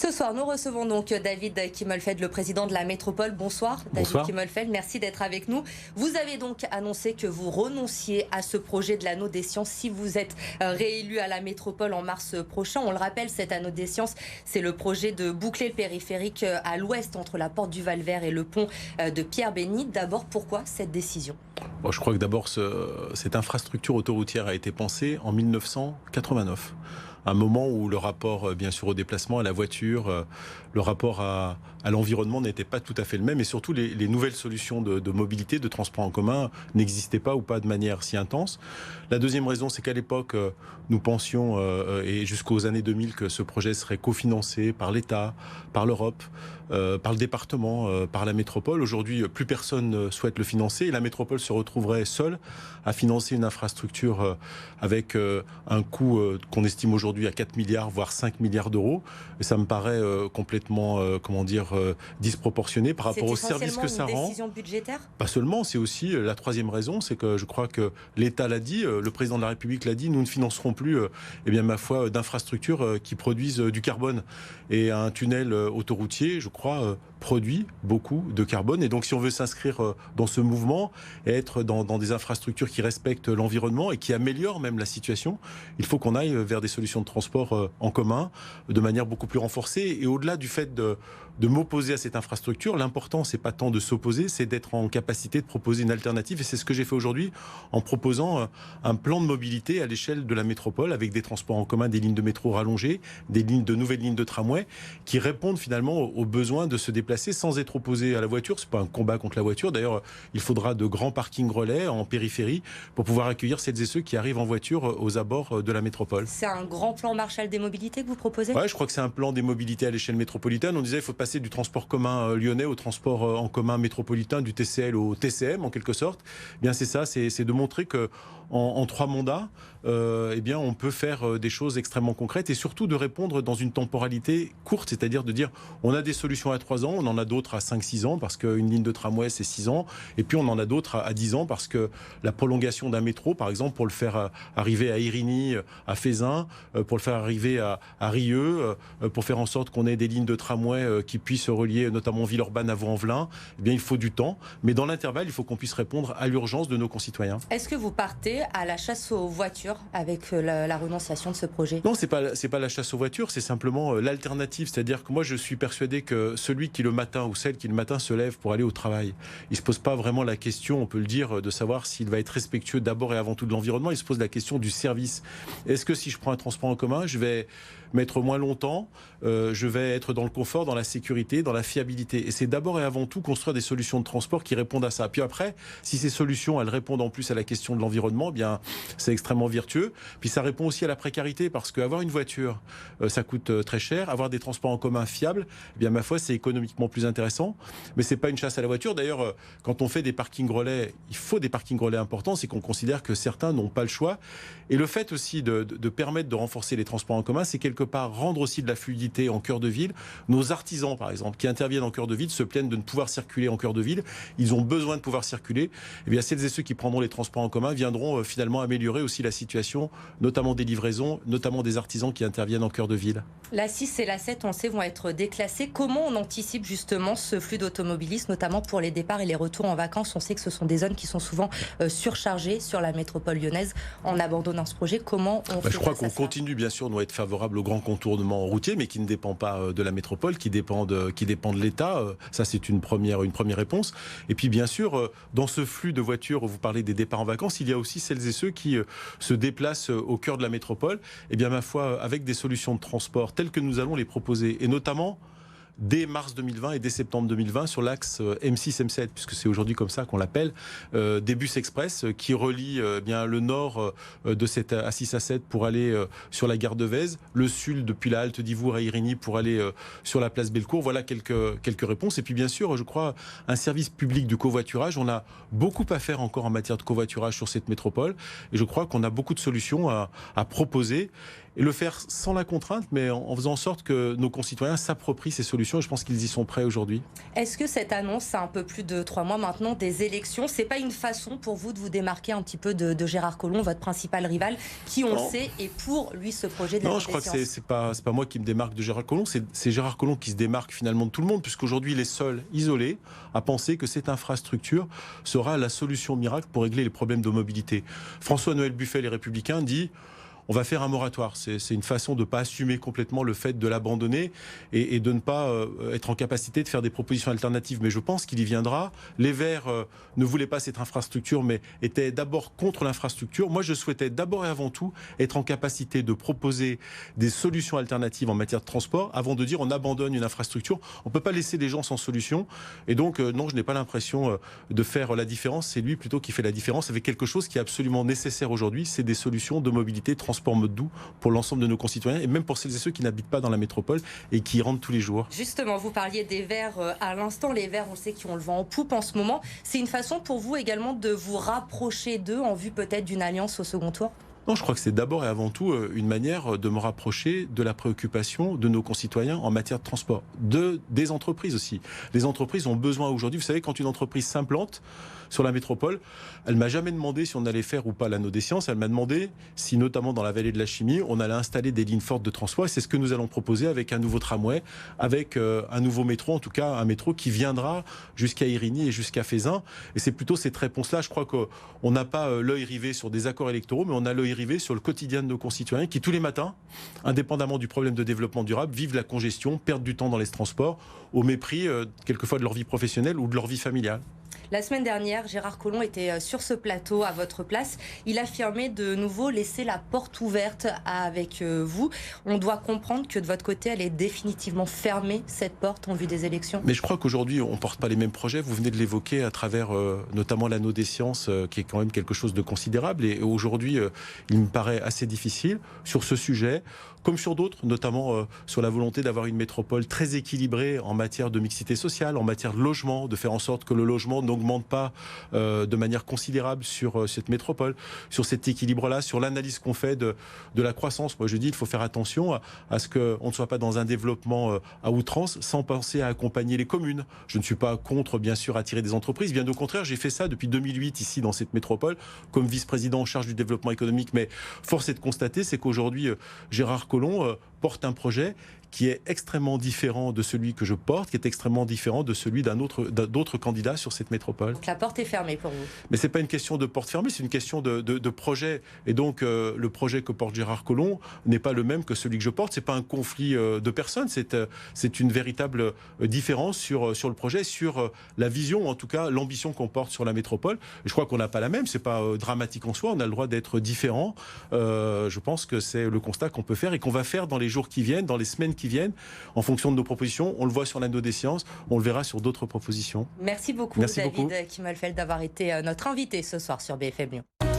Ce soir, nous recevons donc David Kimmelfeld, le président de la métropole. Bonsoir, David Kimmelfeld, merci d'être avec nous. Vous avez donc annoncé que vous renonciez à ce projet de l'anneau des sciences si vous êtes réélu à la métropole en mars prochain. On le rappelle, cet anneau des sciences, c'est le projet de boucler le périphérique à l'ouest entre la porte du Val-Vert et le pont de Pierre-Bénite. D'abord, pourquoi cette décision ? Je crois que d'abord, cette infrastructure autoroutière a été pensée en 1989. Un moment où le rapport, bien sûr, au déplacement, à la voiture, le rapport à l'environnement n'était pas tout à fait le même. Et surtout, les nouvelles solutions de mobilité, de transport en commun n'existaient pas ou pas de manière si intense. La deuxième raison, c'est qu'à l'époque, nous pensions, et jusqu'aux années 2000, que ce projet serait cofinancé par l'État, par l'Europe, par le département, par la métropole. Aujourd'hui, plus personne ne souhaite le financer et la métropole se retrouverait seule à financer une infrastructure avec un coût qu'on estime aujourd'hui à 4 milliards, voire 5 milliards d'euros. Et ça me paraît complètement, disproportionné par rapport au service que ça rend. C'est une décision budgétaire ? Pas seulement, c'est aussi la troisième raison, c'est que je crois que l'État l'a dit, le président de la République l'a dit, nous ne financerons plus, ma foi, d'infrastructures qui produisent du carbone. Et un tunnel autoroutier, je crois, produit beaucoup de carbone. Et donc, si on veut s'inscrire dans ce mouvement et être dans des infrastructures qui respectent l'environnement et qui améliorent même la situation, il faut qu'on aille vers des solutions de transport en commun de manière beaucoup plus renforcée. Et au-delà du fait de m'opposer à cette infrastructure, l'important, c'est pas tant de s'opposer, c'est d'être en capacité de proposer une alternative. Et c'est ce que j'ai fait aujourd'hui en proposant un plan de mobilité à l'échelle de la métropole avec des transports en commun, des lignes de métro rallongées, de nouvelles lignes de tramway qui répondent finalement aux besoins de se déplacer sans être opposés à la voiture. C'est pas un combat contre la voiture. D'ailleurs, il faudra de grands parkings relais en périphérie pour pouvoir accueillir celles et ceux qui arrivent en voiture aux abords de la métropole. C'est un grand plan Marshall des mobilités que vous proposez ? Ouais, je crois que c'est un plan des mobilités à l'échelle métropolitaine. On disait qu'il faut passer du transport commun lyonnais au transport en commun métropolitain, du TCL au TCM en quelque sorte. Bien, c'est ça, c'est de montrer que en 3 mandats, on peut faire des choses extrêmement concrètes et surtout de répondre dans une temporalité courte, c'est-à-dire de dire on a des solutions à 3 ans, on en a d'autres à 5-6 ans parce qu'une ligne de tramway c'est 6 ans et puis on en a d'autres à 10 ans parce que la prolongation d'un métro, par exemple, pour le faire arriver à Irigny, à Fézin, pour le faire arriver à Rieux, pour faire en sorte qu'on ait des lignes de tramway qui puissent relier notamment Villeurbanne à Vaux-en-Velin, il faut du temps. Mais dans l'intervalle, il faut qu'on puisse répondre à l'urgence de nos concitoyens. Est-ce que vous partez à la chasse aux voitures avec la renonciation de ce projet ? Non, c'est pas la chasse aux voitures, c'est simplement l'alternative. C'est-à-dire que moi, je suis persuadé que celui qui le matin ou celle qui le matin se lève pour aller au travail, il se pose pas vraiment la question, on peut le dire, de savoir s'il va être respectueux d'abord et avant tout de l'environnement. Il se pose la question du service. Est-ce que si je prends un transport en commun, je vais mettre moins longtemps, je vais être dans le confort, dans la sécurité, dans la fiabilité. Et c'est d'abord et avant tout construire des solutions de transport qui répondent à ça. Puis après, si ces solutions, elles répondent en plus à la question de l'environnement, c'est extrêmement vertueux. Puis ça répond aussi à la précarité parce qu'avoir une voiture, ça coûte très cher. Avoir des transports en commun fiables, ma foi, c'est économiquement plus intéressant. Mais c'est pas une chasse à la voiture. D'ailleurs, quand on fait des parkings relais, il faut des parkings relais importants, c'est qu'on considère que certains n'ont pas le choix. Et le fait aussi de permettre de renforcer les transports en commun, c'est quelque part rendre aussi de la fluidité en cœur de ville. Nos artisans, par exemple, qui interviennent en cœur de ville, se plaignent de ne pouvoir circuler en cœur de ville. Ils ont besoin de pouvoir circuler. Celles et ceux qui prendront les transports en commun viendront finalement améliorer aussi la situation, notamment des livraisons, notamment des artisans qui interviennent en cœur de ville. La 6 et la 7, on le sait, vont être déclassées. Comment on anticipe justement ce flux d'automobilistes, notamment pour les départs et les retours en vacances ? On sait que ce sont des zones qui sont souvent surchargées sur la métropole lyonnaise. En abandonnant ce projet, comment on fait Je crois qu'on ça ? continue, bien sûr, de être favorable au grand contournement routier, mais qui ne dépend pas de la métropole, qui dépend de l'État. Ça, c'est une première réponse. Et puis, bien sûr, dans ce flux de voitures, vous parlez des départs en vacances, il y a aussi celles et ceux qui se déplacent au cœur de la métropole. Ma foi, avec des solutions de transport telles que nous allons les proposer, et notamment dès mars 2020 et dès septembre 2020 sur l'axe M6-M7, puisque c'est aujourd'hui comme ça qu'on l'appelle, des bus express qui relient le nord de cette A6-A7 pour aller sur la gare de Vèze, le sud depuis la halte d'Ivoire à Irigny pour aller sur la place Bellecour. Voilà quelques réponses. Et puis bien sûr, je crois, un service public du covoiturage. On a beaucoup à faire encore en matière de covoiturage sur cette métropole. Et je crois qu'on a beaucoup de solutions à proposer. et le faire sans la contrainte, mais en faisant en sorte que nos concitoyens s'approprient ces solutions. Et je pense qu'ils y sont prêts aujourd'hui. Est-ce que cette annonce, à un peu plus de 3 mois maintenant des élections, c'est pas une façon pour vous de vous démarquer un petit peu de Gérard Collomb, votre principal rival, qui, on le sait, est pour lui ce projet de la Non, je crois que c'est pas moi qui me démarque de Gérard Collomb, c'est Gérard Collomb qui se démarque finalement de tout le monde, puisqu'aujourd'hui il est seul, isolé, à penser que cette infrastructure sera la solution miracle pour régler les problèmes de mobilité. François-Noël Buffet, les Républicains, dit: on va faire un moratoire. C'est une façon de ne pas assumer complètement le fait de l'abandonner et de ne pas être en capacité de faire des propositions alternatives. Mais je pense qu'il y viendra. Les Verts ne voulaient pas cette infrastructure, mais étaient d'abord contre l'infrastructure. Moi, je souhaitais d'abord et avant tout être en capacité de proposer des solutions alternatives en matière de transport avant de dire on abandonne une infrastructure. On ne peut pas laisser les gens sans solution. Et donc, non, je n'ai pas l'impression de faire la différence. C'est lui plutôt qui fait la différence avec quelque chose qui est absolument nécessaire aujourd'hui. C'est des solutions de mobilité, transport mode doux pour l'ensemble de nos concitoyens et même pour celles et ceux qui n'habitent pas dans la métropole et qui y rentrent tous les jours. Justement, vous parliez des Verts à l'instant. Les Verts, on sait qu'ils ont le vent en poupe en ce moment. C'est une façon pour vous également de vous rapprocher d'eux en vue peut-être d'une alliance au second tour ? Non, je crois que c'est d'abord et avant tout une manière de me rapprocher de la préoccupation de nos concitoyens en matière de transport, des entreprises aussi. Les entreprises ont besoin aujourd'hui, vous savez, quand une entreprise s'implante sur la métropole, elle m'a jamais demandé si on allait faire ou pas l'anneau des sciences, elle m'a demandé si, notamment dans la vallée de la chimie, on allait installer des lignes fortes de transport, et c'est ce que nous allons proposer avec un nouveau tramway, avec un nouveau métro, en tout cas un métro qui viendra jusqu'à Irigny et jusqu'à Fézin, et c'est plutôt cette réponse-là. Je crois qu'on n'a pas l'œil rivé sur des accords électoraux, mais on a l'œil rivé sur le quotidien de nos concitoyens qui, tous les matins, indépendamment du problème de développement durable, vivent la congestion, perdent du temps dans les transports, au mépris, quelquefois, de leur vie professionnelle ou de leur vie familiale. La semaine dernière, Gérard Collomb était sur ce plateau à votre place. Il affirmait de nouveau laisser la porte ouverte avec vous. On doit comprendre que de votre côté, elle est définitivement fermée, cette porte, en vue des élections. Mais je crois qu'aujourd'hui, on ne porte pas les mêmes projets. Vous venez de l'évoquer à travers notamment l'anneau des sciences, qui est quand même quelque chose de considérable. Et aujourd'hui, il me paraît assez difficile sur ce sujet, comme sur d'autres, notamment sur la volonté d'avoir une métropole très équilibrée en matière de mixité sociale, en matière de logement, de faire en sorte que le logement n'augmente pas de manière considérable sur cette métropole, sur cet équilibre-là, sur l'analyse qu'on fait de la croissance. Moi, je dis, il faut faire attention à ce qu'on ne soit pas dans un développement à outrance sans penser à accompagner les communes. Je ne suis pas contre, bien sûr, attirer des entreprises. Bien au contraire, j'ai fait ça depuis 2008 ici dans cette métropole, comme vice-président en charge du développement économique. Mais force est de constater, c'est qu'aujourd'hui, Gérard Collomb porte un projet qui est extrêmement différent de celui que je porte, qui est extrêmement différent de celui d'autres candidats sur cette métropole. Donc la porte est fermée pour vous. Mais c'est pas une question de porte fermée, c'est une question de projet. Et donc le projet que porte Gérard Collomb n'est pas le même que celui que je porte. C'est pas un conflit de personnes, c'est une véritable différence sur le projet, sur la vision, ou en tout cas l'ambition qu'on porte sur la métropole. Et je crois qu'on n'a pas la même, c'est pas dramatique en soi, on a le droit d'être différent. Je pense que c'est le constat qu'on peut faire et qu'on va faire dans les jours qui viennent, dans les semaines qui viennent, en fonction de nos propositions. On le voit sur l'anneau des sciences, on le verra sur d'autres propositions. Merci beaucoup, David Kimmelfeld, d'avoir été notre invité ce soir sur BFM Lyon.